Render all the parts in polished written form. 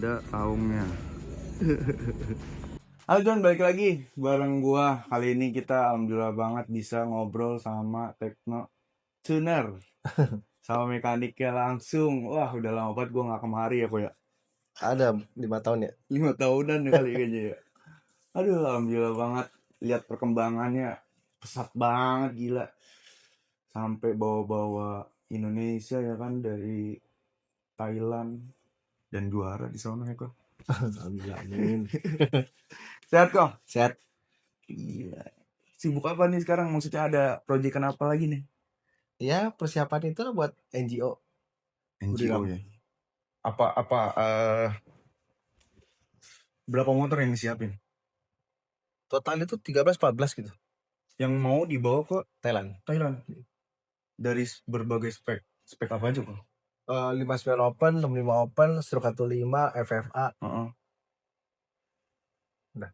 ada saungnya. Halo John, balik lagi bareng gua. Kali ini kita alhamdulillah banget bisa ngobrol sama Tekno Tuner, sama mekaniknya langsung. Wah, udah lama banget gua nggak kemari ya, kok ya. Ada 5 tahun ya? 5 tahunan ya kali kayaknya ya. Aduh, alhamdulillah banget lihat perkembangannya pesat banget, gila. Sampai bawa-bawa Indonesia ya kan dari Thailand dan juara di sana ya kok. Alhamdulillah, amin. Sehat kok? Sehat. Gila. Sibuk apa nih sekarang? Maksudnya ada proyek apa lagi nih? Ya, persiapan itu buat NGO. NGO ya. Berapa motor yang disiapin? Total itu 13-14 gitu. Yang mau dibawa ke Thailand. Thailand. Dari berbagai spek. Spek apa aja kok? 59 open, 65 open, stroke 15, FFA. Heeh. Udah.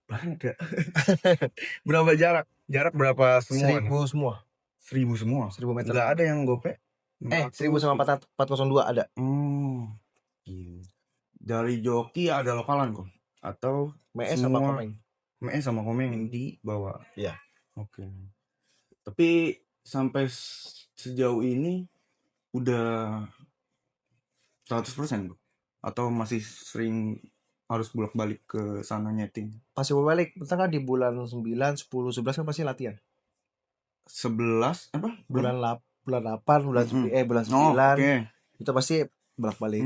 Banyak ya. Berapa jarak? Jarak berapa semua? 1000 semua. 1000 semua. 1000 meter. Enggak ada yang gope? 1000 sama 402 ada. Gila. Dari joki ada lokalan kok? Atau MS sama semua Komeng. MS sama Komeng yang dibawa? Iya. Oke. Tapi sampai sejauh ini udah 100% Bu? Atau masih sering harus bolak-balik ke sana nyeting? Pasti balik. Bentar kan di bulan 9, 10, 11 kan pasti latihan. 11 apa? Bulan 8, bulan Mm-mm. 9, bulan 9. Oh, oke. Itu pasti bolak-balik.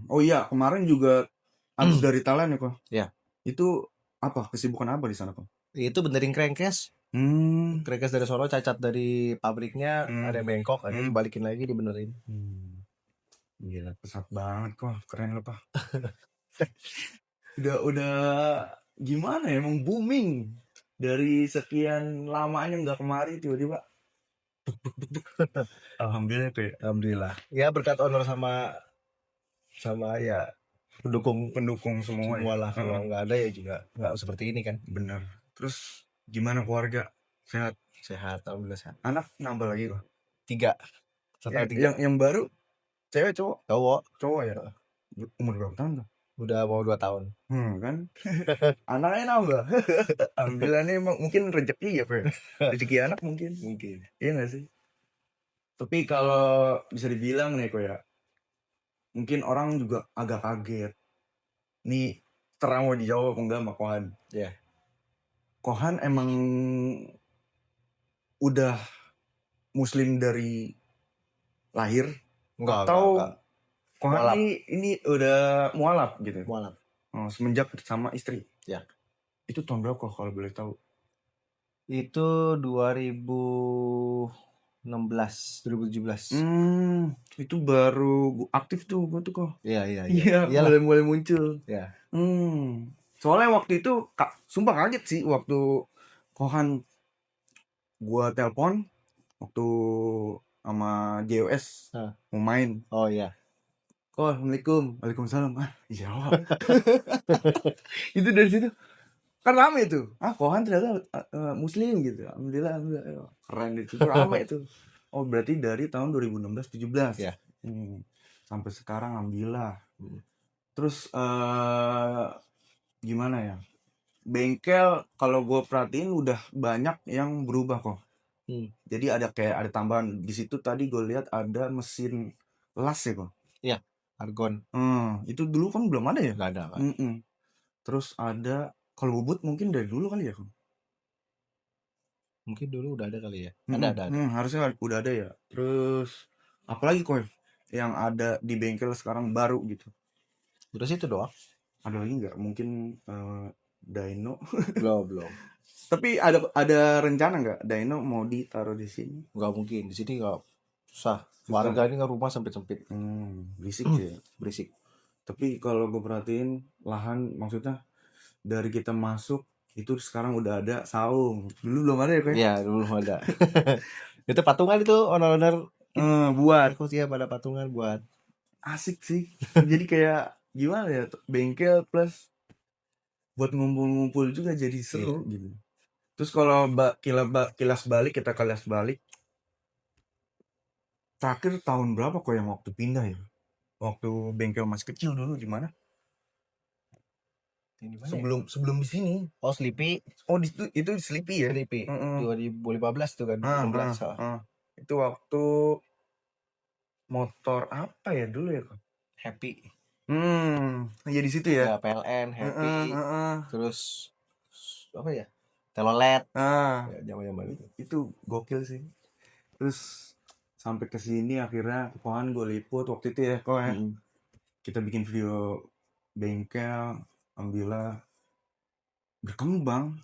Oh iya, kemarin juga habis dari Thailand ya kok? Ya. Itu apa? Kesibukan apa di sana kok? Itu benerin crankcase. Crankcase dari Solo, cacat dari pabriknya, ada yang bengkok, ada yang dibalikin lagi, dibenerin. Gila, pesat banget kok, keren lo Pak. udah gimana ya, emang booming dari sekian lamanya nggak kemari tiba-tiba. Alhamdulillah tuh ya. Alhamdulillah. Ya berkat honor sama ya pendukung semua lah. Kalau nggak ada ya juga nggak seperti ini kan. Bener. Terus gimana keluarga? Sehat? Sehat, alhamdulillah sehat. Anak nambah lagi kok? 3. Yang baru cewek cowok? Cowok ya. Umur berapa tahun tuh? Udah mau 2 tahun. Kan anaknya nambah. Alhamdulillah nih mungkin rezeki ya Pak. Rezeki anak mungkin. Iya nggak sih? Tapi kalau bisa dibilang nih kok ya, mungkin orang juga agak kaget nih, terang mau dijawab apa enggak sama Kohan. Iya. Kohan emang udah muslim dari lahir? Enggak. Kohan ini udah mualaf gitu? Mualaf. Semenjak sama istri? Ya. Itu tahun berapa kalau boleh tahu? Itu 2016, 2017. Itu baru aktif tuh gue tuh kok. Iya. Mulai muncul. Ya. Soalnya waktu itu sumpah kaget sih waktu Kohan gua telepon waktu sama JOS mau main. Oh iya. Assalamualaikum. Waalaikumsalam. Jawab. Itu dari situ kan rame tuh. Kohan ternyata muslim gitu. Alhamdulillah. Keren itu rame tuh. Oh berarti dari tahun 2016-17. Ya. Sampai sekarang alhamdulillah. Terus gimana ya? Bengkel kalau gue perhatiin udah banyak yang berubah kok. Jadi ada tambahan di situ. Tadi gue lihat ada mesin las ya kok. Iya, argon. Itu dulu kan belum ada ya? Nggak ada. Terus ada kalau bubut mungkin dari dulu kali ya kok. Mungkin dulu udah ada kali ya. Ada. Harusnya udah ada ya. Terus apalagi kok yang ada di bengkel sekarang baru gitu? Udah situ doang. Ada lagi nggak? Mungkin dyno? Belum. Tapi ada rencana nggak dyno mau ditaruh di sini? Nggak mungkin, di sini nggak susah. Warga ini kan rumah sempit. Berisik ya. Berisik. Tapi kalau gue perhatiin lahan, maksudnya dari kita masuk itu sekarang udah ada saung. Dulu belum ada ya kan? Iya, dulu belum ada. Itu patungan itu owner buat. Aku sih pada patungan buat. Asik sih. Jadi kayak gimana ya, bengkel plus buat ngumpul-ngumpul juga jadi seru gitu. Terus kalau kita kilas balik terakhir tahun berapa kok yang waktu pindah ya? waktu bengkel masih kecil dulu gimana? Ini mana ya? Sebelum di sini. Oh, Sleepy. Oh, itu di Sleepy ya? Sleepy. Heeh. 2015 tuh kan, Ah, 16 ah, salah. ah. Itu waktu motor apa ya dulu ya, Kak? Happy. Ya di situ ya. Ya, PLN, Happy. Heeh, heeh. Terus apa ya? Telolet. Ah, Ya, zaman-zaman itu. itu gokil sih. Terus sampai ke sini akhirnya Kohan gue liput waktu itu ya, kok ya. Kita bikin video bengkel, alhamdulillah berkembang.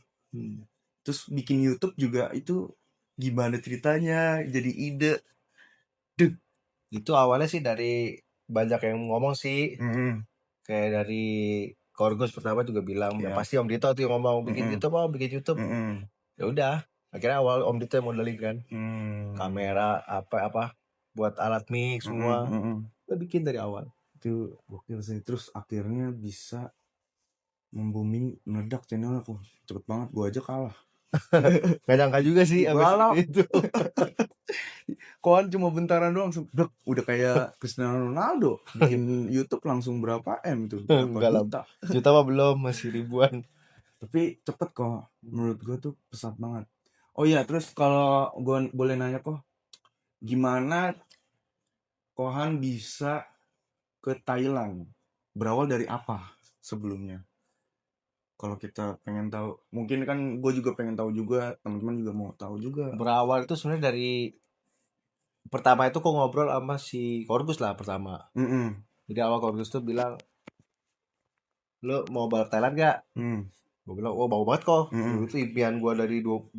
Terus bikin YouTube juga itu gimana ceritanya jadi ide. Itu awalnya sih dari banyak yang ngomong sih. Kayak dari Korgus pertama juga bilang, ya Iya. pasti Om Dito tuh yang ngomong bikin YouTube, bikin YouTube. Ya udah, akhirnya awal Om Dito yang modalin kan. Kamera apa buat alat mix semua. Kita bikin dari awal. Itu gokil sih. Terus akhirnya bisa membuming, meledak channelnya kok. Cepet banget, gua aja kalah. Gak nyangka juga sih Kalah. itu. Kohan cuma bentaran doang, udah kayak Cristiano Ronaldo. Bikin YouTube langsung berapa M tuh? Enggak lah. Juta mah belum, masih ribuan. Tapi cepet kok. Menurut gua tuh pesat banget. Oh iya, terus kalau gua boleh nanya kok, gimana Kohan bisa ke Thailand? Berawal dari apa sebelumnya? Kalau kita pengen tahu, mungkin kan gue juga pengen tahu juga, teman-teman juga mau tahu juga. Berawal itu sebenarnya dari pertama itu kok ngobrol sama si Corgus lah pertama. Jadi awal Corgus tuh bilang, lo mau balap Thailand gak? Gue bilang, oh mau banget kok. Itu impian gue dari 12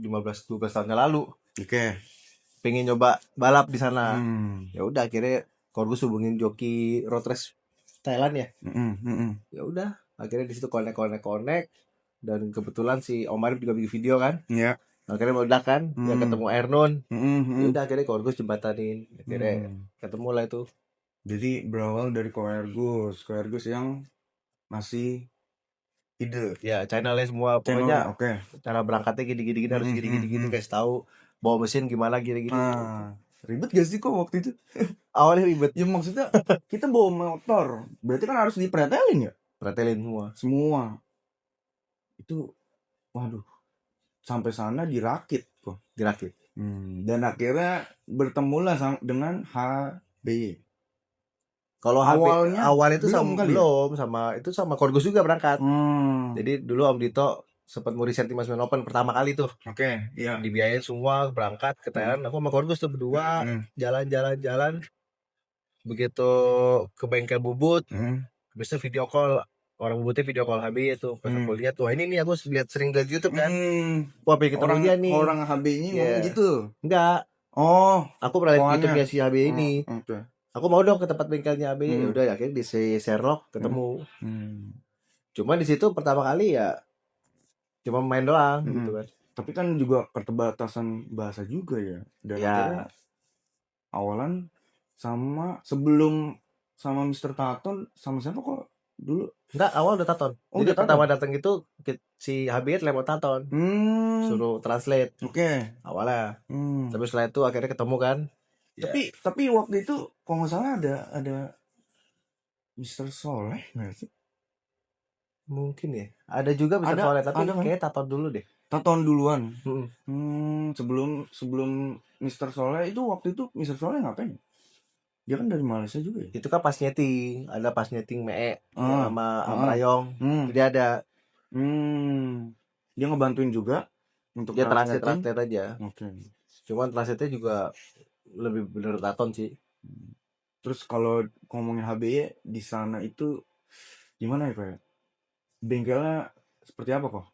tahun yang lalu. Oke. Pengen nyoba balap di sana. Ya udah akhirnya Corgus hubungin joki road race Thailand ya. Ya udah akhirnya di situ connect dan kebetulan si Om Arif juga bikin video kan. Iya. Akhirnya meledak kan, ya ketemu Ernon. Ya udah akhirnya Corgus jembatanin. Akhirnya ketemu lah itu. Jadi berawal dari Koergus yang masih ide. Ya channelnya semua pokoknya. Cara berangkatnya gini harus gini kasih tahu bawa mesin gimana gini. Ribet gak sih kok waktu itu? Awalnya ribet. Ya maksudnya kita bawa motor, berarti kan harus dipretelin ya? Pretelin semua. Itu waduh, sampai sana dirakit kok. Dan akhirnya bertemulah dengan HBY. Kalau awal itu sama Corgus juga berangkat. Jadi dulu Om Dito sempat mau riset di Mas Open pertama kali tuh. Oke, iya. Dibiayain semua berangkat ke Thailand. Aku sama Corgus tuh berdua jalan. Begitu ke bengkel Bubut, habis itu video call. Orang Bubutnya video call HBY itu. Pas aku lihat, wah ini nih aku sering lihat YouTube kan. Wah pengen ketemu dia nih. Orang HBY ngomong gitu? Enggak. Oh, aku pernah lihat YouTube-nya si HBY ini. Aku mau dong ke tempat bengkelnya HBY. Ya udah akhirnya di Sherlock ketemu. Cuma di situ pertama kali ya cuma main doang gitu kan. Tapi kan juga keterbatasan bahasa juga ya. Dan akhirnya awalan sebelum sama Mr. Taton sama siapa kok dulu? Enggak, awal udah Taton. Jadi pertama datang itu si HBY lewat Taton. Suruh translate. Oke. Awalnya. Tapi setelah itu akhirnya ketemu kan. Tapi waktu itu kalau nggak salah ada Mr. Soleh nggak sih? Mungkin ya. Ada juga Mr. Soleh tapi kayaknya Taton dulu deh. Taton duluan. Sebelum Mr. Soleh itu waktu itu Mr. Soleh ngapain? Dia kan dari Malaysia juga ya? Itu kan pas nyeting. Ada pas nyeting Mee sama Amrayong. Jadi ada. Dia ngebantuin juga untuk dia translate aja. Oke. Cuman translate-nya juga lebih bener Taton sih. Terus kalau ngomongin HBY di sana itu gimana ya Pak? Bengkelnya seperti apa kok?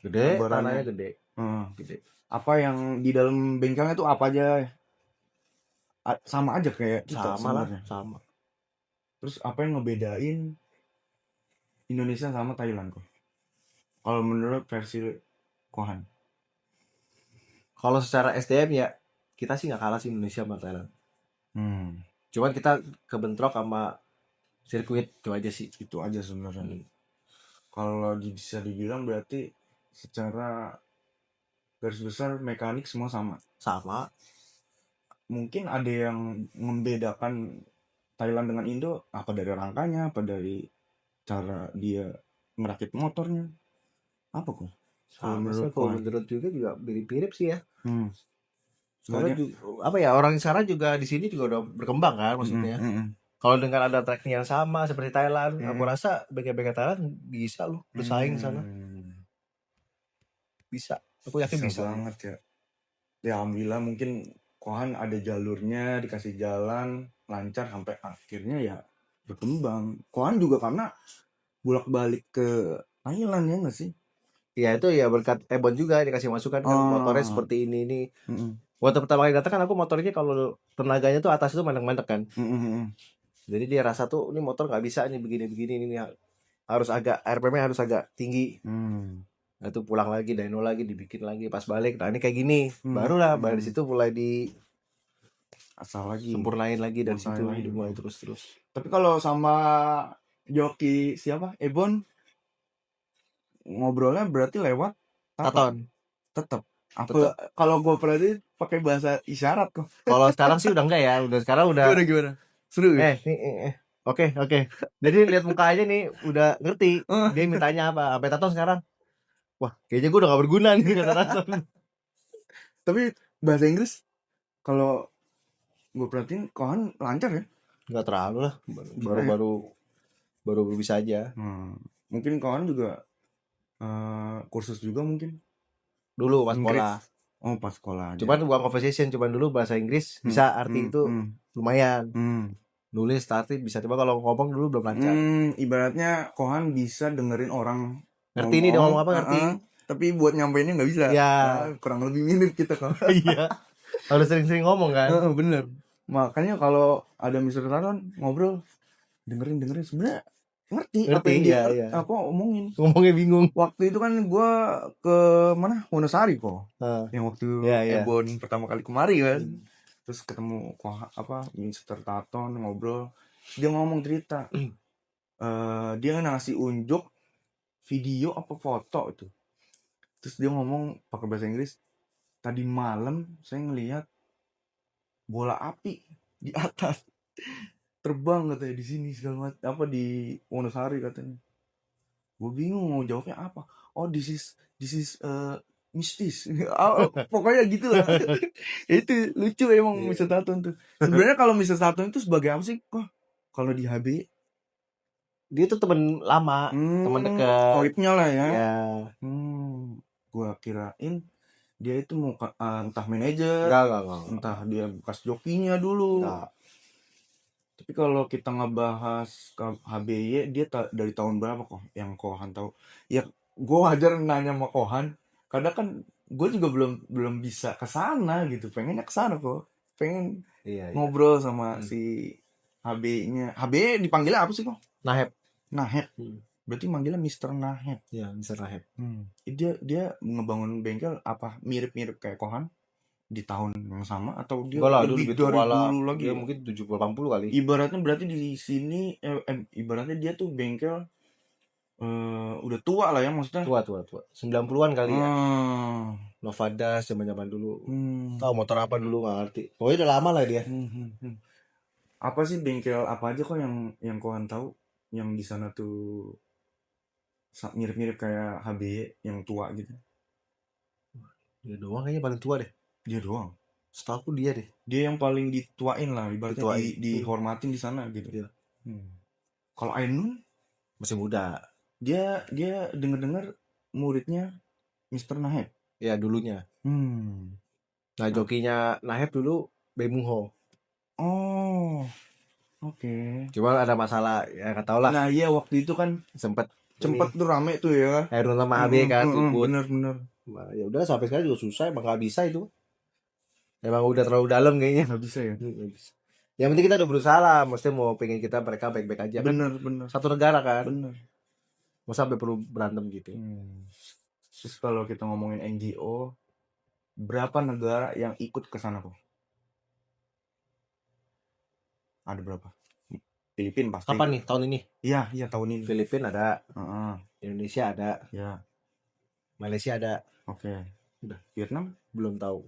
Gede, tanahnya gede. Apa yang di dalam bengkelnya itu apa aja? Sama aja kayak kita sebenarnya. Sama. Terus apa yang ngebedain Indonesia sama Thailand kok? Kalau menurut versi Kohan? Kalau secara SDM ya kita sih nggak kalah sih Indonesia sama Thailand. Cuman kita kebentrok sama sirkuit itu aja sih. Itu aja sebenarnya. Kalau bisa dibilang berarti secara garis besar mekanik semua sama. Sama. Mungkin ada yang membedakan Thailand dengan Indo, apa dari rangkanya, apa dari cara dia merakit motornya, apa kok? Kalau Sama menurut sih, kalau Kohan. menurut juga mirip-mirip sih ya. Sekarang Soalnya, apa ya, orang sekarang juga di sini juga udah berkembang kan maksudnya. Kalau dengan ada tracknya yang sama seperti Thailand, aku rasa bengkel-bengkel Thailand bisa loh bersaing sana. Bisa. Aku yakin bisa bisa. banget ya. Ya alhamdulillah mungkin Kohan ada jalurnya, dikasih jalan lancar sampai akhirnya ya berkembang. Kohan juga karena bolak-balik ke Thailand ya nggak sih? Ya itu ya berkat Ebon juga dikasih masukan kan, motornya seperti ini. Waktu pertama kali datang kan aku motornya kalau tenaganya tuh atas itu mandek-mandek kan. Jadi dia rasa tuh ini motor nggak bisa nih begini-begini, ini harus agak RPM-nya harus agak tinggi. Nah itu pulang lagi dari nol lagi, dibikin lagi pas balik. Nah ini kayak gini, barulah dari situ mulai di asal lagi sempurnain lagi dari situ, lagi. mulai terus. Tapi kalau sama joki siapa Ebon ngobrolnya berarti lewat Taton. Tetap. Apa kalau gue perhatiin pakai bahasa isyarat kok. Kalau sekarang sih udah enggak ya, udah sekarang udah. Gimana? Seru ya? Oke. Jadi lihat muka aja nih udah ngerti. Dia mintanya apa? Sampai Taton sekarang. Wah, kayaknya gue udah gak berguna nih kata Taton. Tapi bahasa Inggris kalau gue perhatiin Kohan lancar ya? Enggak terlalu lah. Baru bisa aja. Mungkin Kohan juga kursus juga mungkin. Dulu pas sekolah. Oh, pas sekolah. Cuman bukan conversation, cuman dulu bahasa Inggris bisa arti itu lumayan. Nulis arti bisa, coba kalau ngomong dulu belum lancar. Ibaratnya Kohan bisa dengerin orang ngerti ini dia ngomong apa, ngerti. Tapi buat nyampeinnya nggak bisa. Ya. Kurang lebih mirip kita kan. Iya. Harus sering-sering ngomong kan. Bener. Makanya kalau ada Mr. Taron ngobrol dengerin sebenarnya ngerti apa yang dia apa ngomongnya bingung. Waktu itu kan gue ke mana Wonosari kok. Yang waktu Ebon pertama kali kemari kan. Terus ketemu Mr. Taton ngobrol, dia ngomong cerita. Dia ngasih unjuk video apa foto itu. Terus dia ngomong pakai bahasa Inggris, tadi malam saya ngelihat bola api di atas terbang katanya di sini segala macam, apa di Wonosari katanya. Gue bingung mau jawabnya apa. Oh, this is mistis. Pokoknya gitu lah. Itu lucu emang Mr. Taton tuh. Sebenarnya kalau Mr. Taton itu sebagai apa sih kok? Kalau di HB dia tuh teman lama, teman dekat. Koipnya lah ya. Gua kirain dia itu mau entah manajer, entah dia bekas jokinya dulu. Tapi kalau kita ngebahas ke HBY, dia dari tahun berapa kok yang Kohan tahu? Ya gue wajar nanya sama Kohan, kadang kan gue juga belum bisa ke sana gitu, pengennya ke sana kok, pengen ngobrol sama si HB-nya. HB dipanggilnya apa sih kok? Nahep. Berarti manggilnya Mr. Nahep. Ya, Mr. Nahep. Dia ngebangun bengkel apa mirip-mirip kayak Kohan di tahun yang sama atau dia lebih dulu lagi? Dia mungkin 70-80 kali. Ibaratnya berarti di sini ibaratnya dia tuh bengkel udah tua lah ya, maksudnya. Tua. 90-an kali ya. Novadas zaman-zaman dulu. Tahu motor apa dulu nggak ngerti. Pokoknya udah lama lah dia. Apa sih bengkel apa aja kok yang Kohan tahu yang di sana tuh mirip-mirip kayak HBY yang tua gitu? Dia doang kayaknya paling tua deh. Dia doang. Setahu dia deh. Dia yang paling dituain lah, ibaratnya dihormatin di sana gitu. Iya. Kalau Ainun masih muda. Dia dengar muridnya Mr. Nahep. Ya dulunya. Nah jokinya Nahep dulu Bemuho. Oh. Oke. Cuma ada masalah ya nggak tahu lah. Nah iya waktu itu kan sempat tuh rame tuh ya. Harun sama AB kan. Bener. Nah, ya udah sampai sekarang juga susah, emang nggak bisa itu. Emang udah terlalu dalam kayaknya. Nggak bisa ya. Yang penting kita udah berusaha lah, mesti mau pengen mereka baik-baik aja. Bener. Satu negara kan. Bener. Mau sampai perlu berantem gitu. Terus kalau kita ngomongin NGO, berapa negara yang ikut ke sana kok? Ada berapa? Filipina pasti. Kapan nih tahun ini? Iya tahun ini. Filipina ada. Indonesia ada. Ya. Malaysia ada. Oke. Udah. Vietnam belum tahu.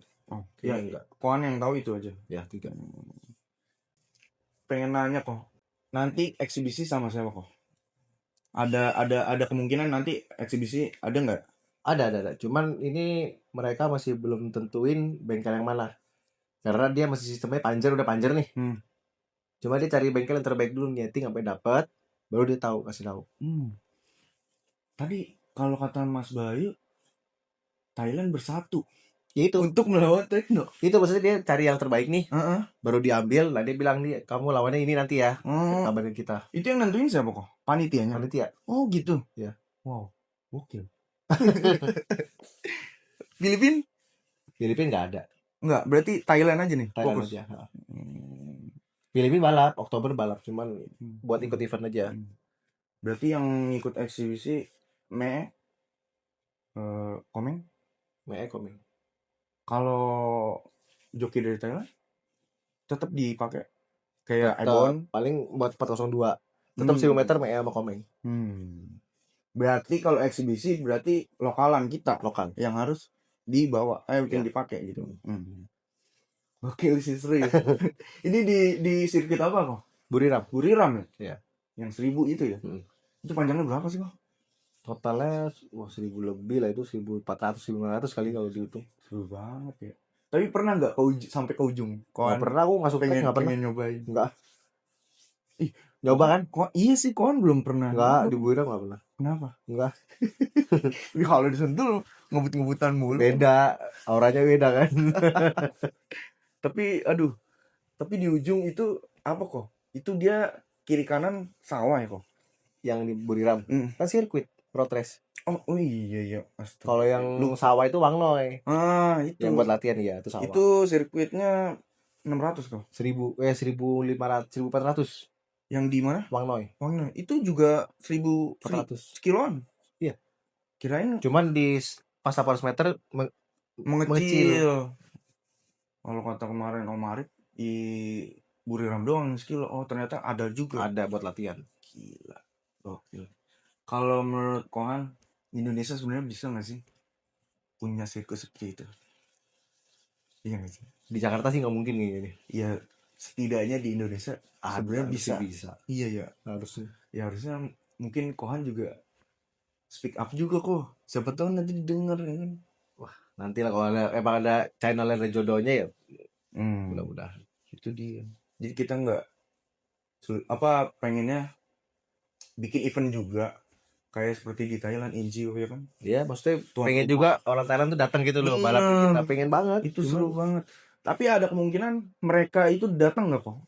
Ya enggak. Kohan yang tahu itu aja. Ya 3. pengen nanya kok. Nanti eksibisi sama siapa kok? Ada kemungkinan nanti eksibisi ada nggak? Ada. Cuman ini mereka masih belum tentuin bengkel yang mana. Karena dia masih sistemnya udah panjer nih. Cuma dia cari bengkel yang terbaik dulu, nyeting sampai dapat, baru dia kasih tahu. Tadi kalau kata Mas Bayu, Thailand bersatu Ya itu untuk melawan Tekno. Itu maksudnya dia cari yang terbaik nih, Heeh. baru diambil. Lah dia bilang nih, kamu lawannya ini nanti ya, kabarin kita. Itu yang nentuin siapa kok? Panitianya. Panitia. Oh gitu. Ya. Wow. Oke. Filipina nggak ada. Enggak, berarti Thailand aja nih. Thailand Fokus. aja. Filipina balap, Oktober balap, cuman buat ikut event aja. Berarti yang ikut eksibisi Komeng. Kalau joki dari Thailand tetap dipakai kayak Ebon. Paling buat 402. Tetap 1000 meter sama Komeng. Berarti kalau eksibisi berarti lokalan kita Lokal yang harus dibawa, yang dipakai gitu. Oke, serius. Ini di sirkuit apa kok? Buriram ya? Iya. Yang 1000 itu ya? Itu panjangnya berapa sih kok? Totalnya 1000 lebih lah, itu 1400 1500 kali kalau dihitung. Seru banget ya. Tapi pernah nggak sampai ke ujung? Nggak pernah, aku masuk pengen pernah nyobain. Enggak. Ih, nyoba kan? Kok iya sih, kawan belum pernah. Enggak, di Buriram nggak pernah. Kenapa? Enggak. Kalau di Sentul ngebut-ngebutan mulu. Beda, auranya beda kan. Tapi di ujung itu apa kok? Itu dia kiri kanan sawah ya kok? Yang di Buriram kan sirkuit road race. Oh iya. Kalau yang sawah itu Wangnoy. Itu yang buat latihan ya, itu sawah. Itu sirkuitnya 600 kok. 1500 1400. Yang di mana? Wangnoy. Itu juga 1400 kiloan. Iya. Kirain cuman di pas 800 meter mengecil. Kalau kata kemarin Om Arif di Buriram doang skill. Oh ternyata ada juga. Ada buat latihan. Gila. Oke. Kalau menurut Kohan, Indonesia sebenarnya bisa nggak sih punya sirkuit seperti itu? Iya nggak sih? Di Jakarta sih nggak mungkin kayak gini. Ya setidaknya di Indonesia sebenarnya bisa. Iya ya. Harusnya. Ya harusnya mungkin Kohan juga speak up juga kok. Siapa tahu nanti didengar ya kan. Wah, nanti lah kalau emang ada channel yang jodohnya ya. Mudah-mudahan. Itu dia. Jadi kita nggak pengennya bikin event juga kayak seperti di Thailand NGO ya kan. Iya, maksudnya pengen juga orang Thailand tuh datang gitu loh, balap kita pengen banget. Itu seru banget. Tapi ada kemungkinan mereka itu datang nggak kok?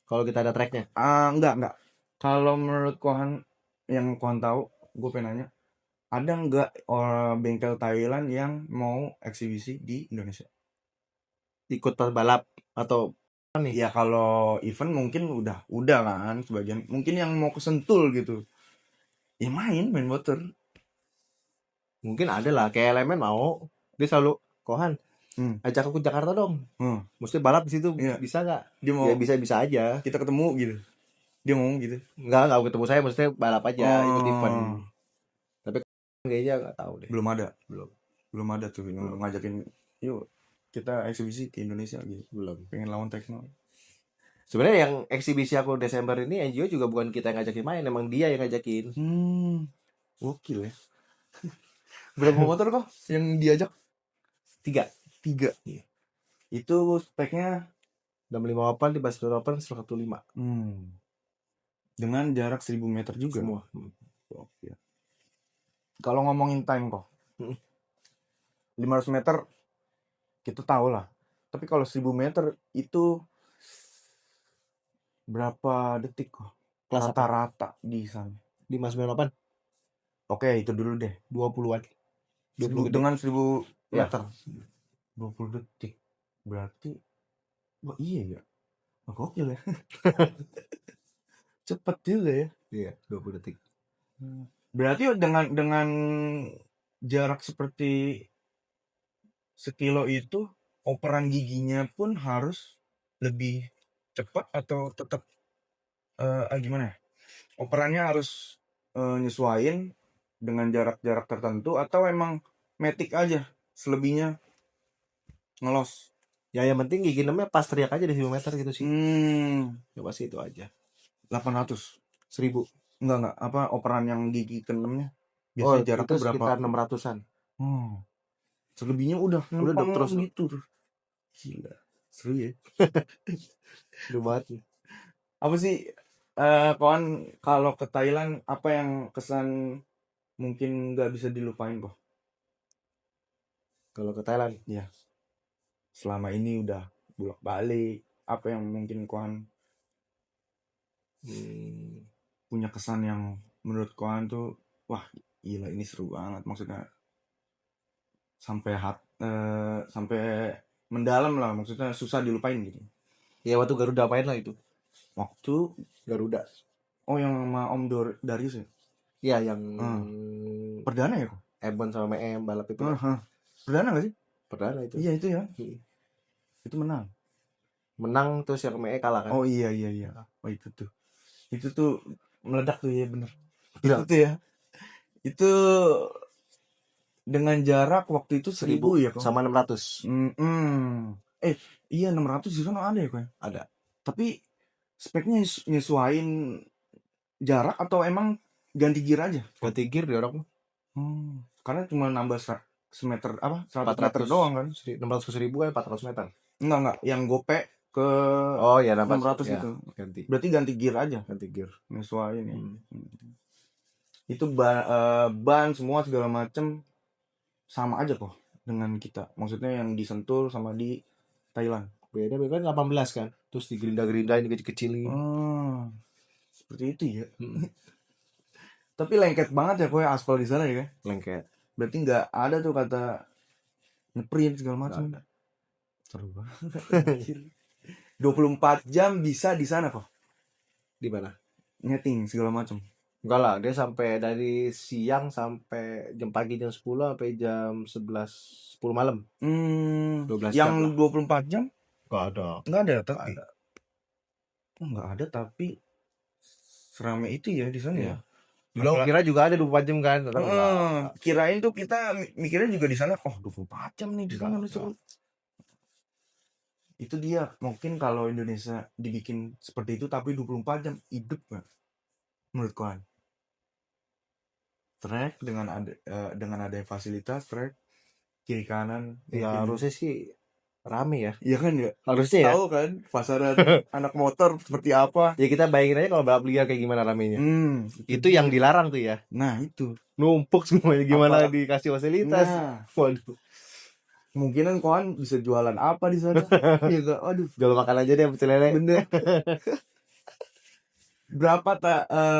Kalau kita ada tracknya? Enggak. Kalau menurut Kohan, yang Kohan tahu, gue pengen nanya, ada nggak bengkel Thailand yang mau eksibisi di Indonesia? Ikut balap atau nih? Ya kalau event mungkin udah kan sebagian. Mungkin yang mau ke Sentul gitu. Ya main motor. Mungkin ada lah, kayak Elemen mau. Dia selalu, Kohan, ajak aku ke Jakarta dong. Mesti balap di situ, bisa nggak? Dia mau. Ya bisa aja. Kita ketemu gitu. Dia mau gitu. Enggak ketemu saya, maksudnya balap aja, ikut event. Tapi kayaknya nggak tahu deh. Belum ada tuh ngajakin, yuk kita eksibisi ke Indonesia gitu. Belum. Pengen lawan Tekno. Sebenarnya yang eksibisi aku Desember ini NGO juga bukan kita yang ngajakin main, emang dia yang ngajakin. Gokil ya. Berapa motor kok yang diajak? 3. Iya. Itu speknya 658 di Barcelona Open 115. Dengan jarak 1000 meter juga. Semua. Gokil. Kalau ngomongin time kok, 500 meter kita tahu lah. Tapi kalau 1000 meter itu berapa detik kok? Rata-rata di sana. 598. Oke, itu dulu deh. 20-an. 20 dengan 1000 meter. 20 detik. Berarti wah iya ya. Gokil ya. Cepet juga ya. Iya, 20 detik. Berarti dengan jarak seperti sekilo itu, operan giginya pun harus lebih cepat atau tetap gimana? Operannya harus nyesuaiin dengan jarak-jarak tertentu atau emang matic aja, selebihnya ngelos? Ya yang penting gigi 6-nya pas teriak aja di 1000 meter gitu sih. Hmm, Coba sih itu aja. 800. 1000. Enggak apa operan yang gigi ke-6-nya. Oh, Biasanya itu jaraknya berapa? sekitar 600-an. Oh, selebihnya udah Udah numpang terus gitu tuh. Gila. Seru ya. seru banget sih. Apa sih kawan kalau ke Thailand apa yang kesan mungkin nggak bisa dilupain kok? Kalau ke Thailand. Ya, selama ini udah bolak-balik. Apa yang mungkin kawan Hmm, punya kesan yang menurut kawan tuh wah gila ini seru banget maksudnya sampai mendalam lah maksudnya susah dilupain gitu. ya waktu Garuda main lah itu. Waktu Garuda. oh yang sama Om Darius ya? Iya yang Perdana ya kok? Ebon sama M balap itu kan. Perdana gak sih? Perdana itu. Iya itu ya. Itu menang. Menang terus yang ME kalah kan. Oh iya. Oh itu tuh meledak tuh ya bener. Iya. Itu tuh ya. Itu dengan jarak waktu itu 1000 ya kok? sama 600. Iya 600 di sana ada ya kok? Ada. Tapi speknya nyesuain jarak atau emang ganti gear aja? Ganti gear di orang. Karena cuma nambah semeter apa? 100 meter 400 doang kan? 600 ke 1000 kan 400 meter. Enggak. Yang gope ke Oh ya 600 ya, itu. ganti. Berarti ganti gear aja. Ganti gear. Nyesuaiin ya. Itu ban semua segala macem sama aja kok dengan kita. Maksudnya yang di Sentul sama di Thailand. Beda kan 18 kan. Terus digerinda-gerindain dikecil-kecilin. Seperti itu ya. Tapi lengket banget ya kue aspal di sana ya kan? Lengket. Berarti nggak ada tuh kata ngeprint segala macam. Seru banget. 24 jam bisa di sana kok. Di mana? Nyeting segala macam. Enggak lah, dia sampai dari siang sampai jam pagi jam 10 sampai jam 10 malam. 12 yang jam lah. 24 jam? Enggak ada. Enggak ada tapi. Enggak ada tapi serame itu ya di sana ya. Dulu kira juga ada 24 jam kan. Kirain tuh kita mikirnya juga di sana 24 jam nih di sana seru. Itu dia mungkin kalau Indonesia dibikin seperti itu tapi 24 jam hidup nggak menurut kalian? Track dengan ada fasilitas track kiri kanan Ya harusnya sih rame ya. iya kan ya Harusnya ya. tahu kan pasaran anak motor seperti apa Ya kita bayangin aja kalau balap liar kayak gimana ramenya. Itu dia. yang dilarang tuh ya. Nah itu Numpuk semuanya gimana dikasih fasilitas. Waduh. Kemungkinan kawan bisa jualan apa di sana? Iya gak? Aduh. Jual makan aja deh pecel lele. Bener.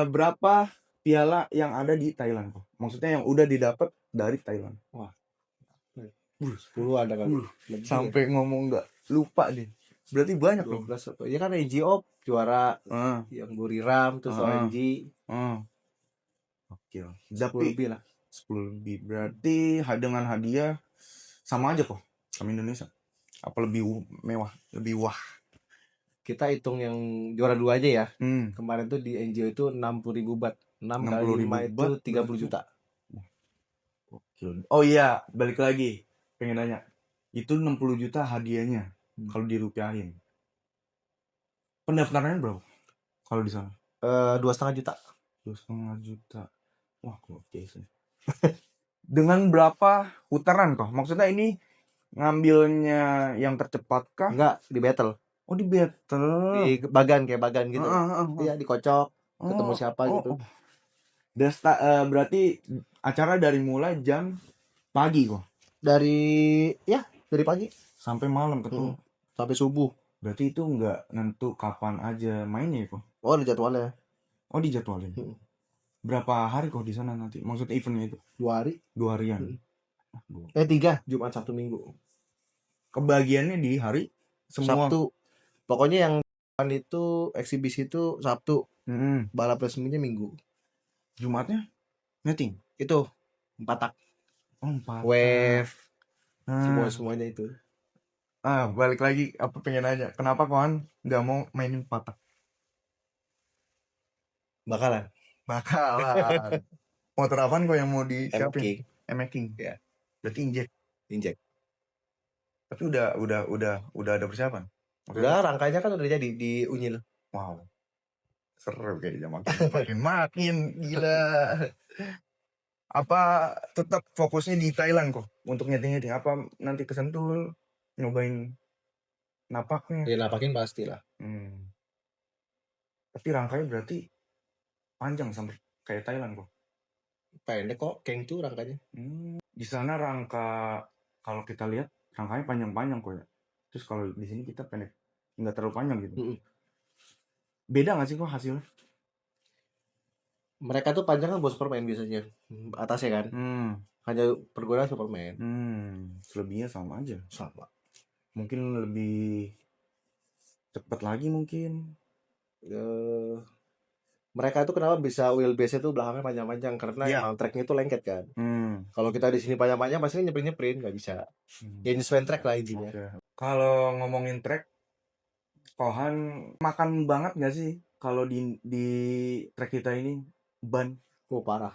Berapa piala yang ada di Thailand kok? Maksudnya yang udah didapat dari Thailand. Wah. 10 ada kan. Sampai ngomong nggak lupa deh. Berarti banyak loh. 12 apa? Ya kan NGO juara yang Buriram terus ONG. Oke. 10 lebih lah. 10 lebih. Berarti dengan hadiah sama aja kok sama Indonesia. Apa lebih mewah, lebih wah. Kita hitung yang juara 2 aja ya. Kemarin tuh di NGO itu 60.000 baht. 6 kali 5 itu 30 juta. Oh iya, balik lagi. Pengen nanya. Itu 60 juta hadiahnya kalau dirupiahin. Pendaftarannya berapa? Kalau di sana? 2,5 juta. 2,5 juta. Wah, oke sih. Dengan berapa putaran kok? Maksudnya ini ngambilnya yang tercepat kah? Enggak, di battle. Oh, di battle. Di bagan kayak bagan gitu. Iya, dikocok. Ketemu siapa gitu. Berarti acara dari mulai jam pagi kok. Dari pagi sampai malam ketemu. Sampai subuh. Berarti itu enggak nentu kapan aja mainnya kok. Oh, ada jadwalnya. Oh, dijadwalin. Berapa hari kok di sana nanti? Maksudnya eventnya itu? 2 hari. 2 harian. 3, Jumat, Sabtu, Minggu. Kebagiannya di hari semua. Sabtu. Pokoknya yang itu eksibisi itu Sabtu. Balap resminya Minggu. Jumatnya netting. Itu 4 tak. Oh, 4. Wave. Semuanya itu. Balik lagi apa pengen nanya. Kenapa kawan nggak mau mainin 4 tak? Bakalan. Motor apaan kok yang mau di siapin? MX King. Ya. Berarti injek. Tapi udah ada persiapan. Maksudnya, Udah rangkanya kan udah jadi di Unyil. wow, seru kayaknya makin gila. Apa tetap fokusnya di Thailand kok untuk nyeting-nyeting? Apa nanti ke Sentul nyobain napaknya? Ya napakin pasti lah. Tapi rangkanya berarti panjang sampai kayak Thailand kok. Pendek kok, Kengcu rangkanya. Di sana rangka kalau kita lihat rangkanya panjang-panjang kok ya. Terus kalau di sini kita pendek, nggak terlalu panjang gitu. Beda nggak sih kok hasilnya? Mereka tuh panjang kan buat Superman biasanya. Atasnya kan. Hanya perguna Superman. Selebihnya sama aja. Sama. Mungkin lebih cepat lagi mungkin. Mereka tuh kenapa bisa wheelbase itu belakangnya panjang-panjang karena emang tracknya itu lengket kan. Kalau kita di sini panjang-panjang pasti nyeprin nggak bisa. Ya nyesuaiin track lah intinya. Kalau ngomongin track, Kohan makan banget nggak sih kalau di track kita ini ban? Parah.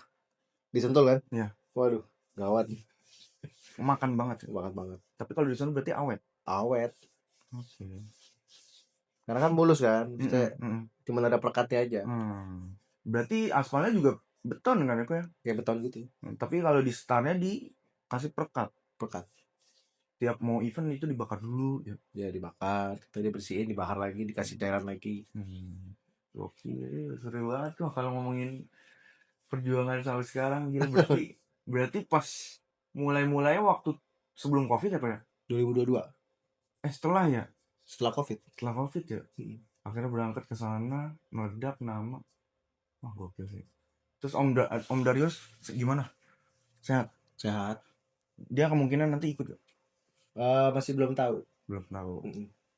Disentul kan? Iya. Waduh, gawat. Makan banget. Makan banget. Tapi kalau di sana berarti awet. Awet. Karena kan mulus kan, cuma ada pelekatnya aja. Berarti aspalnya juga beton kan ya? Ya beton gitu. Tapi kalau di startnya dikasih pekat. Tiap mau event itu dibakar dulu ya. Ya dibakar, kita dibersihin, dibakar lagi, dikasih cairan lagi. Oke, seru banget tuh kalau ngomongin perjuangan sampai sekarang gila. Berarti pas mulai waktu sebelum Covid apa ya? 2022. Setelah ya? Setelah Covid ya. Akhirnya berangkat ke sana, meledak nama. Wah, gokil sih. Terus Om Darius gimana? Sehat. Dia kemungkinan nanti ikut gak? Masih belum tahu.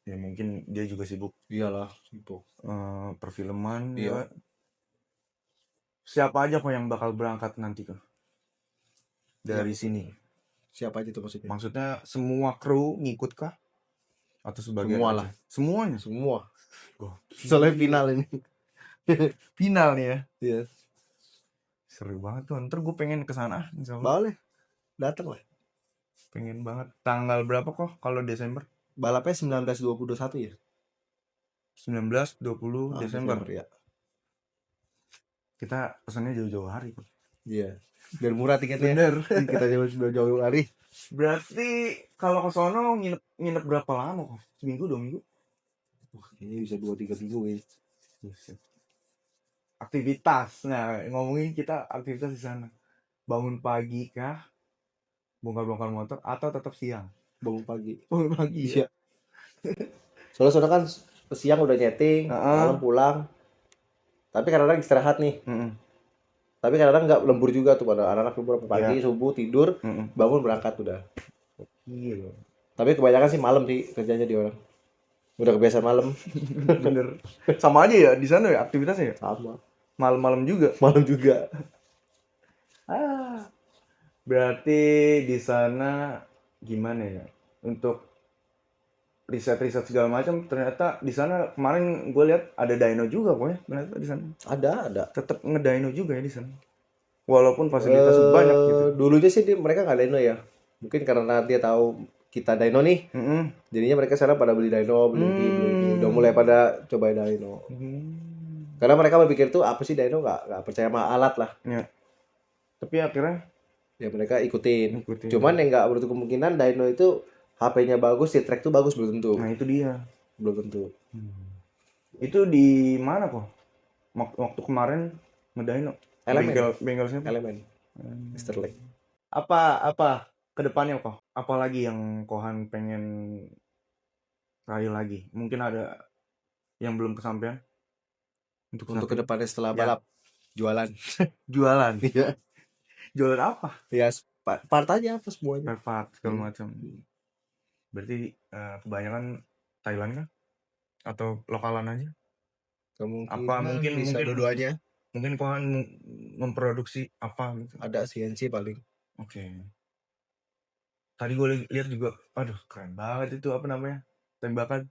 Ya mungkin dia juga sibuk. Iyalah, sibuk. Perfilman. Iya. Ya. Siapa aja kok yang bakal berangkat nanti kok? Dari sini. Siapa aja tuh maksudnya? Maksudnya semua kru ngikut kah? Atau sebagian? Semua lah. Semuanya? Semua. Soalnya final ini. Final nih ya? Iya. Seru banget tuh. Ntar gue pengen kesana. Boleh. Datang lah. Pengen banget. Tanggal berapa kok kalau Desember? Balapnya 19-20-21 ya? 19-20 Desember. Ya. Kita pesannya jauh-jauh hari. Iya. Biar murah tiketnya. Bener. Kita jauh-jauh hari. Berarti kalau ke sono nginep berapa lama kok? Seminggu, 2 minggu? Ini bisa 2-3 minggu ya. Aktivitas. Nah, ngomongin kita aktivitas di sana. Bangun pagi kah? Bongkar-bongkar motor atau tetap siang? Bangun pagi. Iya. Soalnya kan siang udah nyeting, malam pulang. Tapi kadang-kadang istirahat nih. Tapi kadang-kadang nggak lembur juga tuh, pada anak-anak lembur pagi, subuh tidur, bangun berangkat udah. Iya. Tapi kebanyakan sih malam sih kerjanya di orang. Udah kebiasaan malam. Bener. Sama aja ya di sana ya aktivitasnya ya? Sama. Malam-malam juga. Berarti di sana gimana ya? Untuk riset-riset segala macam, ternyata di sana kemarin gue lihat ada dyno juga kok ya, ternyata di sana. Ada. Tetap ngedyno juga ya di sana. Walaupun fasilitas banyak gitu. Dulunya sih mereka nggak dyno ya. Mungkin karena dia tahu kita dyno nih. Jadinya mereka sekarang pada beli dyno, beli ini. Udah mulai pada coba dyno. Karena mereka berpikir tuh apa sih dyno, nggak percaya sama alat lah. Ya. Tapi akhirnya ya mereka ikutin. Cuman yang nggak menutup kemungkinan dyno itu HP-nya bagus, si track tuh bagus, belum tentu. Nah itu dia. Belum tentu. Itu di mana kok? Waktu kemarin ngedyno. Bengkel siapa? Elemen. Mr. Lake. Apa kedepannya kok? Apalagi yang Kohan pengen raih lagi? Mungkin ada yang belum kesampaian? Untuk kedepannya setelah balap. Jualan. Iya. Jualan apa? Ya, part aja apa semuanya. Part segala macam. Berarti kebanyakan Thailand kan? Atau lokalan aja? Mungkin bisa dua-duanya. Mungkin Kohan memproduksi apa gitu? Ada CNC paling. Oke. Tadi gue lihat juga, aduh keren banget itu apa namanya? Tembakan.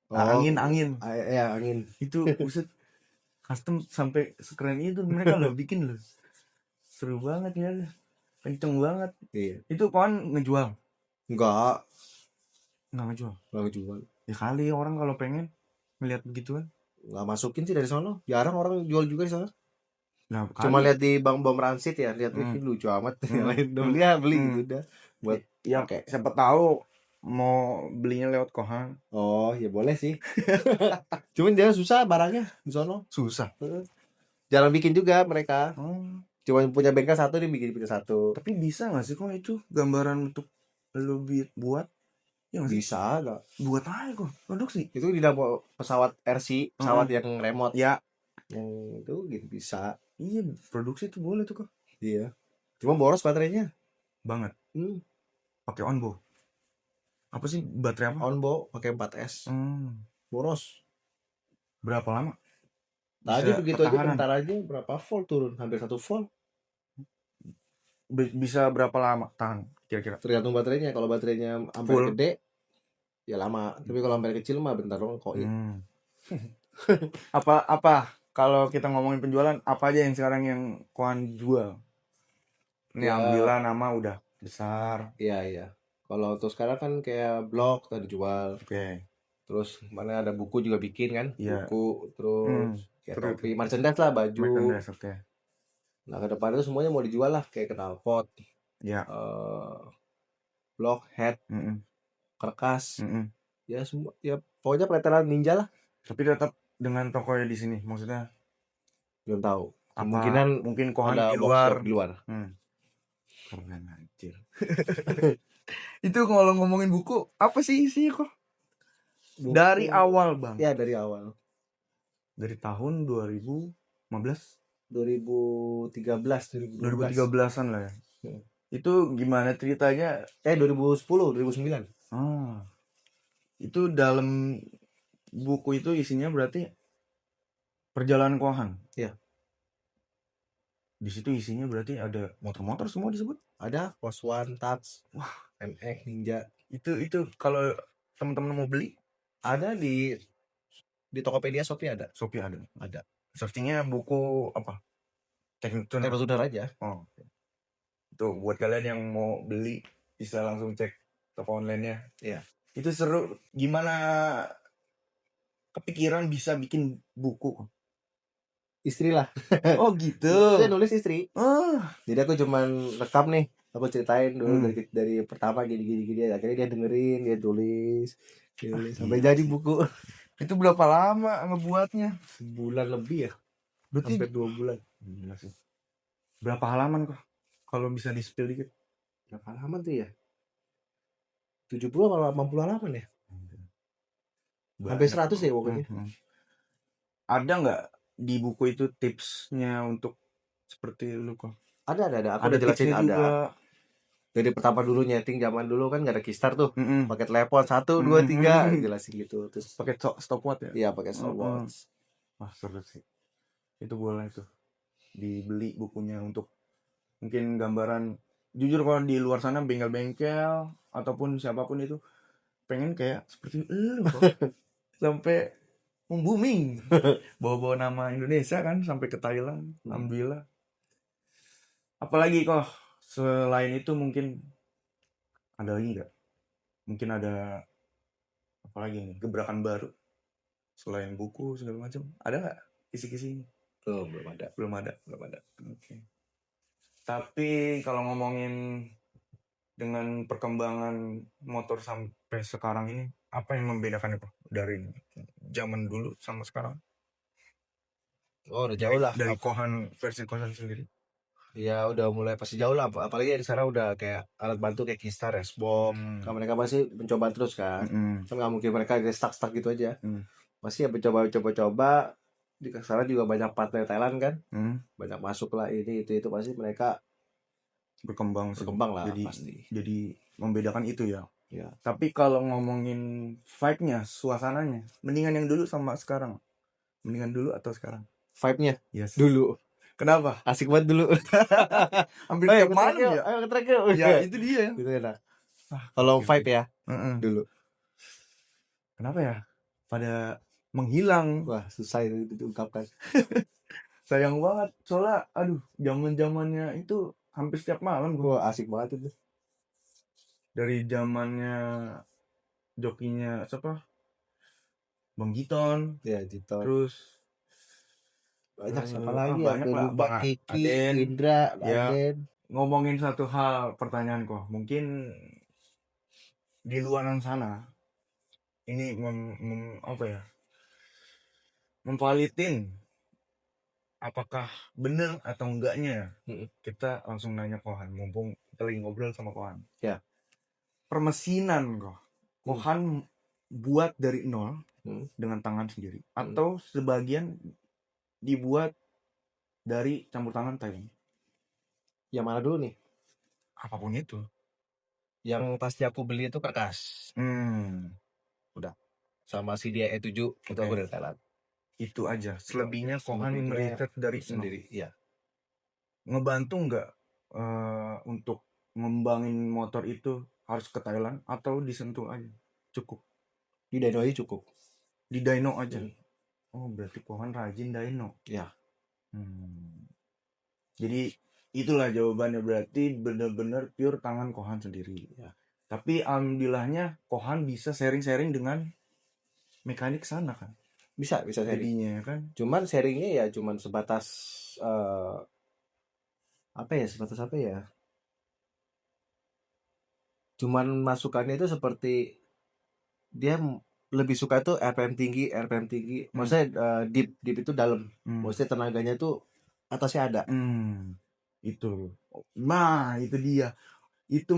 Angin. Ya, angin. Itu buset. Custom sampai sekeren itu mereka lo bikin loh. Seru banget ya. Kenceng banget. Iya. Itu Kohan ngejual? Enggak. nggak ngejual. Nggak ngejual. Ya kali orang kalau pengen ngeliat begituan. Nggak masukin sih dari sono. Jarang orang jual juga di sana. Nah Cuma kali. lihat di bom transit ya, lihat Hmm. ini lucu amat. Yang Hmm. lain dong dia beli Hmm. gitu udah. Buat Ya pakai. siapa tahu mau belinya lewat Kohan. Oh, ya boleh sih. Cuman dia susah barangnya di sono. Susah. Jarang bikin juga mereka. Oh. Cuma punya bengkel satu, dia bikin punya satu. Tapi bisa nggak sih kok itu gambaran untuk lo buat? Ya nggak sih? Bisa nggak? Buat aja kok produksi. Itu di dalam pesawat RC, pesawat yang remote. Ya. Yang itu gitu bisa. Iya produksi itu boleh tuh kok. Iya. Cuma boros baterainya. Banget. Hmm. Pakai onboard. Apa sih baterai apa? Onboard pakai 4S. Boros. Berapa lama? Tadi Bisa begitu aja ketahanan. bentar aja berapa volt turun, hampir 1 volt. Bisa berapa lama tahan kira-kira? Tergantung baterainya. Kalau baterainya ampere Full. gede ya lama. Tapi kalau ampere kecil mah bentar doang kok. apa kalau kita ngomongin penjualan, apa aja yang sekarang yang Kohan jual? Ini Ya. alhamdulillah nama udah besar. Iya. Kalau untuk sekarang kan kayak blog tadi jual. Oke. Terus mana ada buku juga bikin kan? Iya. Buku, terus kayak Terus. topi, merchandise lah, baju. Merchandise, oke. Nah, ke depan itu semuanya mau dijual lah, kayak knalpot, Ya. blog, hat, kertas. Ya semua, ya pokoknya pretelan ninja lah. Tapi tetap dengan tokonya di sini, maksudnya Belum tahu. kemungkinan mungkin Kohan ada di luar. di luar. Keren anjir. Itu kalau ngomongin buku, apa sih isinya kok? Buku, dari awal bang. Ya dari awal. Dari tahun 2015, 2013, 2013-an lah ya. Itu gimana ceritanya? 2010, 2009. Itu dalam buku itu isinya berarti perjalanan Kohan. Iya. Di situ isinya berarti ada motor-motor semua disebut. Ada Post One, Touch, MX, Ninja. Itu kalau teman-teman mau beli ada di Tokopedia, Shopee ada. Shopee ada. Searchingnya buku apa? Teknik Tuner aja. Oh. Itu buat kalian yang mau beli bisa langsung cek toko online-nya. Iya. Itu seru. Gimana kepikiran bisa bikin buku? Istri lah. Oh gitu. Saya nulis istri. Jadi aku cuman rekam nih, aku ceritain dulu dari pertama gini. Akhirnya dia dengerin, dia tulis sampai jadi buku. Itu berapa lama ngebuatnya? Sebulan lebih ya. Berarti hampir 2 bulan. Gila sih. Berapa halaman kok? Kalau bisa di-spill dikit. Berapa halaman tuh ya? 70 atau 80 halaman ya? Hampir 100 ya pokoknya. Ada nggak di buku itu tipsnya untuk seperti lu kok? Ada. Aku udah jelasin ada. Juga. Dari pertama dulu nyeting, zaman dulu kan gak ada Keystar tuh. Pakai telepon 1, 2, 3 jelasin gitu. Terus pakai stopwatch ya? Iya, pakai stopwatch. Wah, seru sih. Itu boleh tuh dibeli bukunya untuk mungkin gambaran. Jujur kalau di luar sana bengkel-bengkel ataupun siapapun itu pengen kayak seperti lu kok. Sampai booming. Bawa-bawa nama Indonesia kan sampai ke Thailand. Alhamdulillah. Apalagi kok selain itu mungkin ada lagi nggak? Mungkin ada apa lagi nih, gebrakan baru selain buku segala macam? Ada nggak kisi-kisi? Belum ada. Oke. Tapi kalau ngomongin dengan perkembangan motor sampai sekarang ini, apa yang membedakan itu dari zaman dulu sama sekarang? Oh, udah jauh lah. Dari versi Kohan sendiri. Ya udah mulai pasti jauh lah, apalagi di sana udah kayak alat bantu kayak Keystar, Resbom. Kan mereka masih mencoba terus kan. Kan nggak mungkin mereka stuck gitu aja. Masih ya mencoba. Di sana juga banyak partner Thailand kan. Banyak masuk lah ini itu pasti mereka berkembang lah pasti. Jadi membedakan itu ya. Ya. Tapi kalau ngomongin vibe-nya, suasananya, mendingan yang dulu sama sekarang? Mendingan dulu atau sekarang? Vibe-nya? Yes. Dulu. Kenapa? Asik banget dulu. Hampir tiap malam ya. Ayo ke track yuk. Ya itu dia. Gitu enak. Kalau vibe ya dulu. Kenapa ya? Pada menghilang. Wah, susah itu diungkapkan. Sayang banget. Soalnya zaman-zamannya itu hampir setiap malam. Wah, asik banget itu. Dari zamannya jokinya siapa? Bang Giton, Ya Jiton. terus Banyak siapa lagi banyak aku lah, lupa. Bang Kiki, Aden. Indra, Ya, Aden. ngomongin satu hal pertanyaan kok, mungkin di luaran sana ini apa ya? Memvalitin apakah bener atau enggaknya. Kita langsung nanya Kohan, mumpung kita lagi ngobrol sama Kohan. Ya. Permesinan kok. Kohan buat dari nol dengan tangan sendiri atau sebagian dibuat dari campur tangan Thailand. Yang mana dulu nih? Apapun itu. Yang pasti aku beli itu Kerkas. Udah. Sama si dia E7 itu aku dari Thailand. Itu aja. Selebihnya Kohan meriset dari sendiri. Iya. Ngebantu nggak untuk ngembangin motor itu harus ke Thailand atau disentuh aja? Cukup. Di dyno aja cukup. Di dyno aja. Oh, berarti Kohan rajin dyno. Ya. Jadi itulah jawabannya, berarti benar-benar pure tangan Kohan sendiri. Ya. Tapi alhamdulillahnya Kohan bisa sharing-sharing dengan mekanik sana kan. Bisa sharing. Jadinya kan. Cuman sharingnya ya cuman sebatas sebatas apa ya? Cuman masukannya itu seperti dia lebih suka tuh RPM tinggi. Maksudnya deep itu dalam. Maksudnya tenaganya tuh atasnya ada. Itu. Nah, itu dia. Itu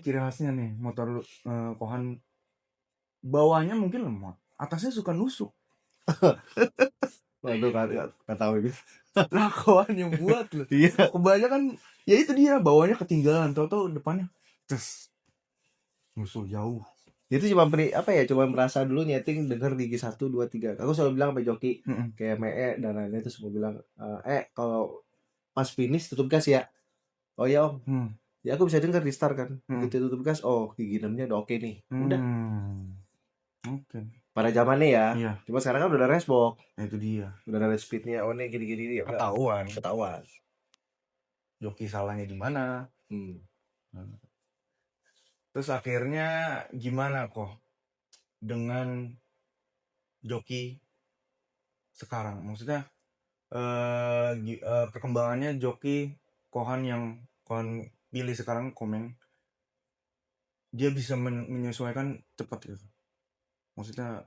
ciri khasnya nih motor Kohan. Bawahnya mungkin lemot, atasnya suka nusuk. Waduh, nggak tahu ini. Lah Kohan yang buat loh. Iya. Kebanyakan ya itu dia, bawahnya ketinggalan, tahu-tahu depannya nusuk jauh. Itu cuma cuma merasa dulu nyeting denger gigi 1, 2, 3. Aku selalu bilang sama joki kayak ME dan lain-lain itu semua bilang kalau pas finish tutup gas ya. Oh ya om. Ya aku bisa denger di start kan. Begitu tutup gas, oh gigi 6-nya udah oke nih. Udah. Oke. Pada zamannya ya. Iya. Cuma sekarang kan udah ada racebox. Nah itu dia. Udah ada speednya. Oh ini gini-gini ya. Ketahuan. Joki salahnya di mana. Terus akhirnya gimana kok dengan joki sekarang? Maksudnya perkembangannya joki Kohan yang Kohan pilih sekarang, Komeng, dia bisa menyesuaikan cepat gitu. Maksudnya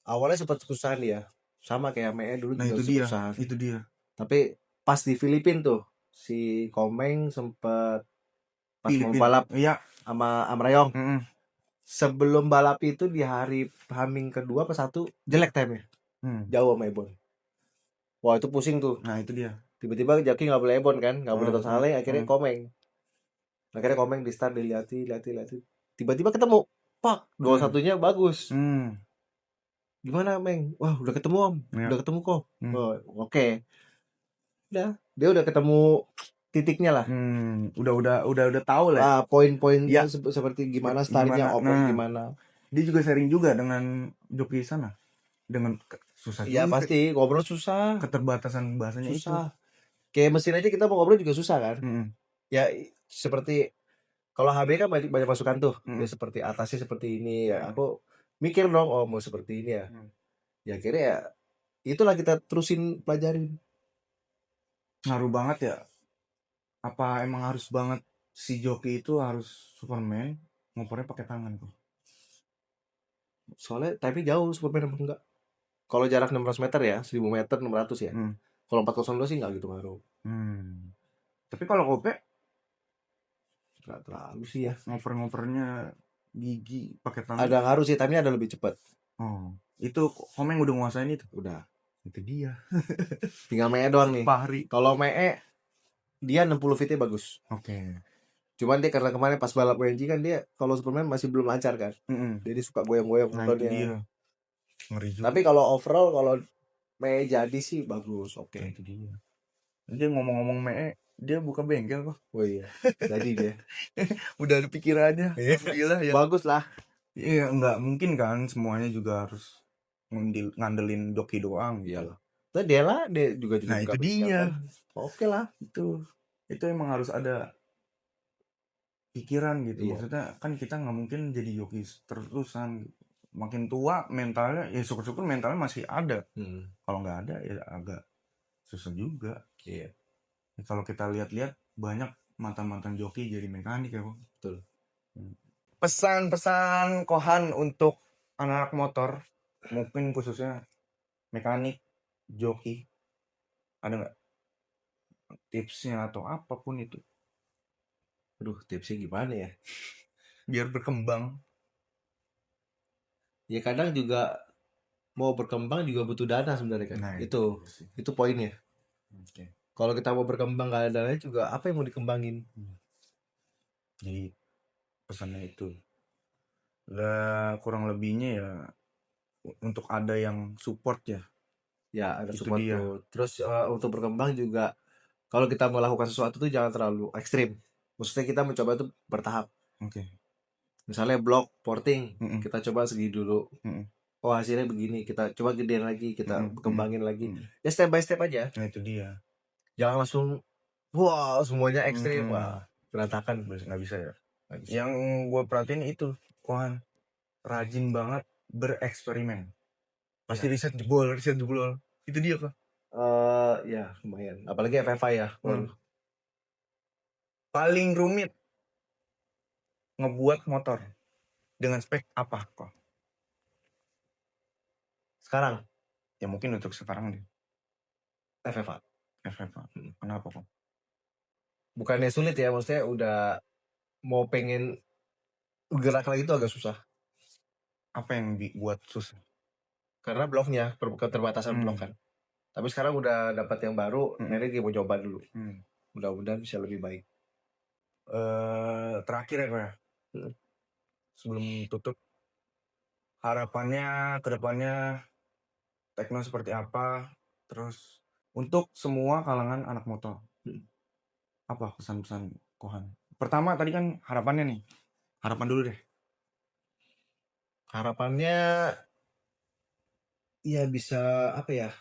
awalnya sempat kesusahan dia. Sama kayak ME dulu juga kesusahan. Itu dia. Tapi pas di Filipina tuh si Komeng sempat pas mau balap sama Amrayong. Sebelum balap itu di hari Haming kedua pas 1 jelek time-nya. Jauh sama Ebon. Wah itu pusing tuh. Nah itu dia. Tiba-tiba Jaki nggak boleh Ebon kan, nggak boleh Tosale, akhirnya Komeng. Akhirnya Komeng di start dilihat. Tiba-tiba ketemu, pak 21-nya bagus. Gimana Meng? Wah udah ketemu om, udah ketemu kok. Oh, oke. Udah, dia udah ketemu titiknya lah. Udah tahu lah. Poin-poinnya seperti gimana startnya, gimana. Dia juga sharing juga dengan joki sana. Dengan susah. Iya pasti ngobrol susah. Keterbatasan bahasanya susah. Kayak mesin aja kita mau ngobrol juga susah kan. Ya seperti kalau HB kan banyak masukan tuh. Dia seperti atasnya seperti ini ya. Aku mikir dong, oh mau seperti ini ya. Ya akhirnya ya itulah kita terusin pelajarin. Ngaruh banget ya. Apa emang harus banget si joki itu harus Superman ngopornya pakai tangan tuh? Soalnya tapi jauh Superman apa enggak? Kalau jarak 600 meter ya, 1000 meter 600 ya. Kalau 402 sih enggak gitu ngaruh. Tapi kalau kope enggak terlalu sih ya. Ngoper-ngopernya gigi pakai tangan. Ada ngaruh sih, tapi ada lebih cepat. Oh, itu Komeng udah nguasain itu. Udah. Itu dia. Tinggal ME doang nih. Fahri. Kalau ME dia 60 fitnya bagus. Oke. Cuman dia karena kemarin pas balap WNG kan dia kalau Superman masih belum lancar kan. Jadi suka goyang-goyang motornya. Dia. Ngeri juga. Tapi kalau overall kalau ME jadi sih bagus. Oke. Itu dia. Dia ngomong-ngomong ME, dia buka bengkel kok. Oh iya. Jadi dia. Udah ada pikirannya. Gila ya. Bagus lah. Iya, enggak mungkin kan semuanya juga harus ngandelin joki doang. Iyalah. Tapi dia juga Nah, itu dia. Oke lah. Itu emang harus ada pikiran gitu. Iya. Maksudnya kan kita nggak mungkin jadi joki terus-terusan. Makin tua mentalnya, ya syukur-syukur mentalnya masih ada. Kalau nggak ada ya agak susah juga. Iya. Ya, kalau kita lihat-lihat banyak mantan-mantan joki jadi mekanik ya, Bang. Betul. Pesan-pesan Kohan untuk anak motor, mungkin khususnya mekanik, joki, ada nggak tipsnya atau apapun itu Aduh, tipsnya gimana ya? biar berkembang? Ya kadang juga mau berkembang juga butuh dana sebenarnya kan. Nah, Itu iya sih. poinnya. Oke. Kalau kita mau berkembang gak ada dananya juga apa yang mau dikembangin? Jadi pesannya itu. Lah kurang lebihnya ya untuk ada yang support ya. Ya ada Itu support dia. tuh. Terus untuk berkembang juga kalau kita melakukan sesuatu tuh jangan terlalu ekstrim. Maksudnya kita mencoba itu bertahap. Oke. Misalnya blog porting, Mm-mm. kita coba segi dulu. Mm-mm. Oh hasilnya begini, kita coba gedein lagi, kita Mm-mm. kembangin lagi. Mm-mm. Ya step by step aja. Nah itu dia. Jangan langsung wow semuanya ekstrim. Mm-mm. Wah, berantakan. Nggak bisa ya. Nggak bisa. Yang gue perhatiin itu Kohan rajin banget bereksperimen. Pasti riset jebol. Itu dia kok. Ya lumayan. Apalagi FFI ya. Waduh. Paling rumit ngebuat motor dengan spek apa kok? Sekarang Ya mungkin untuk sekarang deh. FFA. FFA. Kenapa kok? Bukannya sulit ya, maksudnya udah mau pengen gerak lagi itu agak susah. Apa yang buat susah? Karena bloknya, keterbatasan blok kan. Tapi sekarang udah dapat yang baru, Nenek dia mau coba dulu. Mudah-mudahan bisa lebih baik. Terakhir ya kok ya. Sebelum tutup, harapannya ke depannya Tekno seperti apa? Terus untuk semua kalangan anak motor, apa pesan-pesan Kohan? Pertama tadi kan harapannya nih. Harapan dulu deh. Harapannya ya bisa apa ya?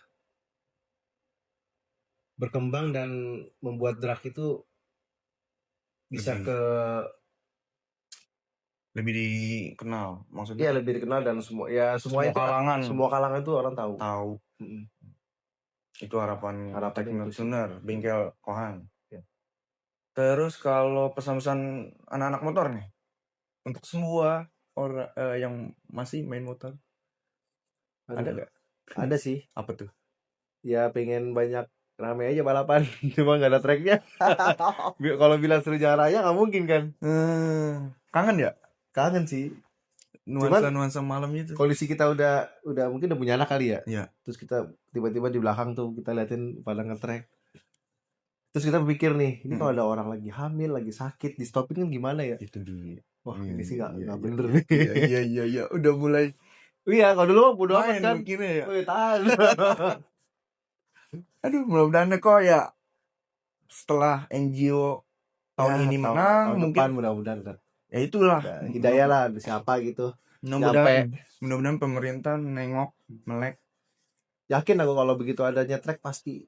Berkembang dan membuat drag itu bisa lebih dikenal, ya maksudnya lebih dikenal dan semua semua kalangan semua kalangan itu orang tahu. Itu harapan Harapannya Tekno itu sih. Tuner, bengkel Kohan. Ya. Terus kalau pesan-pesan anak-anak motor nih untuk semua orang yang masih main motor, ada nggak? Ada sih. Apa tuh? Ya pengen banyak rame aja balapan, cuma nggak ada tracknya. Kalau bilang seru jalan raya nggak mungkin kan? Kangen ya? Kangen sih. Nuansa malam itu. Kondisi kita udah mungkin udah punya anak kali ya. Iya. Terus kita tiba-tiba di belakang tuh kita liatin pada nge-track. Terus kita berpikir nih, ini kalau ada orang lagi hamil, lagi sakit, di stopin kan gimana ya? Itu dia. Wah ini sih nggak iya, bener nih. Iya. Udah mulai. Iya kalau dulu bodo amat Main kan. mikirnya ya. Tahan. Aduh mudah-mudahan kok ya setelah NGO tahun ini menang, tahun mungkin depan mudah-mudahan kan. ya itulah Hidayah lah siapa gitu. Mudah-mudahan pemerintah nengok, melek. Yakin aku kalau begitu adanya track pasti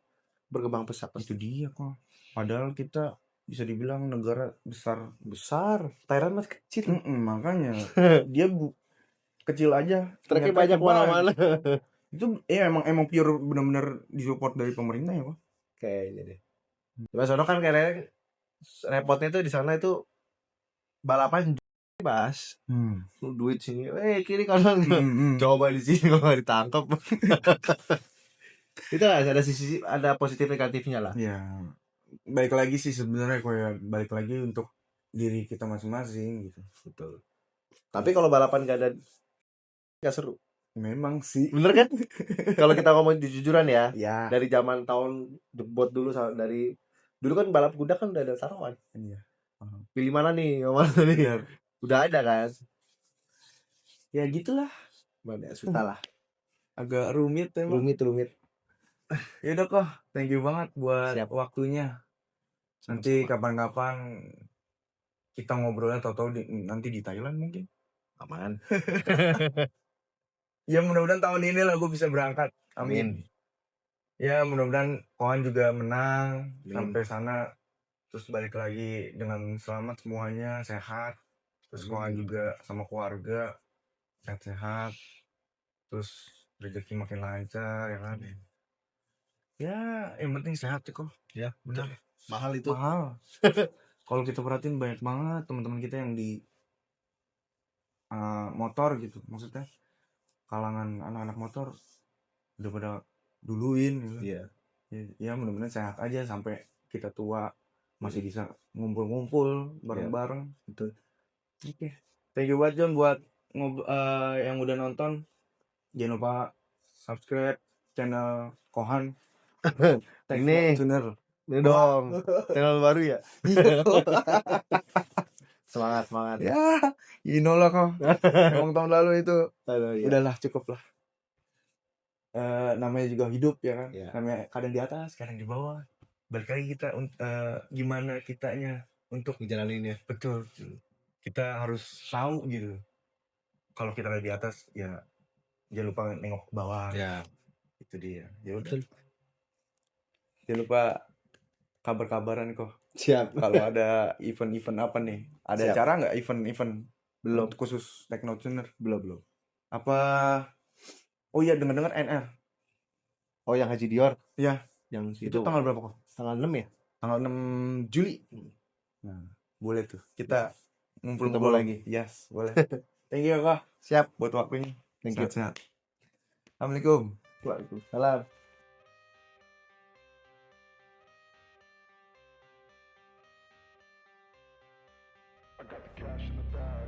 berkembang pesat. Itu dia kok. Padahal kita bisa dibilang negara besar. Thailand masih kecil. Makanya dia kecil aja. Tracknya banyak mana-mana. Itu emang pure benar-benar disupport dari pemerintah ya kok. Kayaknya deh. Cuma sono kan kayak repotnya tuh di sana itu balapan bebas. Duit sini, kiri kanan. Coba di sini kalau nggak ditangkap. Itu ada positif negatifnya lah. Ya, balik lagi sih sebenarnya kok ya, balik lagi untuk diri kita masing-masing gitu. Betul. Tapi kalau balapan nggak seru. Memang sih. Bener kan? Kalau kita ngomong jujuran ya. Ya. Dari zaman tahun jebot dulu dulu kan balap kuda kan udah ada taruhan. Iya. Pilih mana nih? Udah ada kan? Ya gitulah. Susah lah. Agak rumit emang. Rumit. Ya udah kok, thank you banget buat waktunya. Nanti kapan-kapan kita ngobrolnya tahu-tahu nanti di Thailand mungkin. Aman. Ya mudah-mudahan tahun ini lah gue bisa berangkat. Amin. Ya mudah-mudahan Kohan juga menang sampai sana. terus balik lagi dengan selamat semuanya, sehat, terus sekolah juga sama keluarga sehat-sehat, terus rezeki makin lancar ya kan. Ya yang penting sehat sih kok. Ya, Benar. mahal itu. Mahal. Kalau kita perhatiin banyak banget teman-teman kita yang di motor gitu, maksudnya kalangan anak-anak motor udah pada duluin gitu. Iya. Ya mudah-mudahan sehat aja sampai kita tua masih bisa ngumpul-ngumpul bareng-bareng gitu. Oke. Thank you banget John buat yang udah nonton. Jangan lupa subscribe channel Kohan. Ini. Tuner. Ini dong. Channel baru ya. Semangat. Ya, lah kau. Emang tahun lalu itu Aduh, ya. udahlah cukup lah. Namanya juga hidup ya kan. Ya. Namanya kadang di atas, kadang di bawah. Balik lagi kita gimana kitanya untuk Ngejalaninnya. betul. Kita harus tahu gitu. Kalau kita lagi di atas ya jangan lupa nengok ke bawah. Ya. Itu dia. Ya udah. Jangan lupa kabar-kabaran kok. Siap. Kalau ada event-event apa nih? Ada Siap. acara nggak event-event Belum. khusus Technotuner? Belum. Apa? Oh iya dengar-dengar NR. Oh, yang Haji Dior. Iya. Yang Itu tanggal berapa kok? Tanggal 6 ya? Tanggal 6 Juli. Nah, boleh tuh. Kita ngumpul-ngumpul lagi. Yes, boleh. Thank you kak. Siap. Buat waktunya. Thank you. Sehat-sehat. Assalamualaikum. Waalaikumsalam. I got the cash in the bag.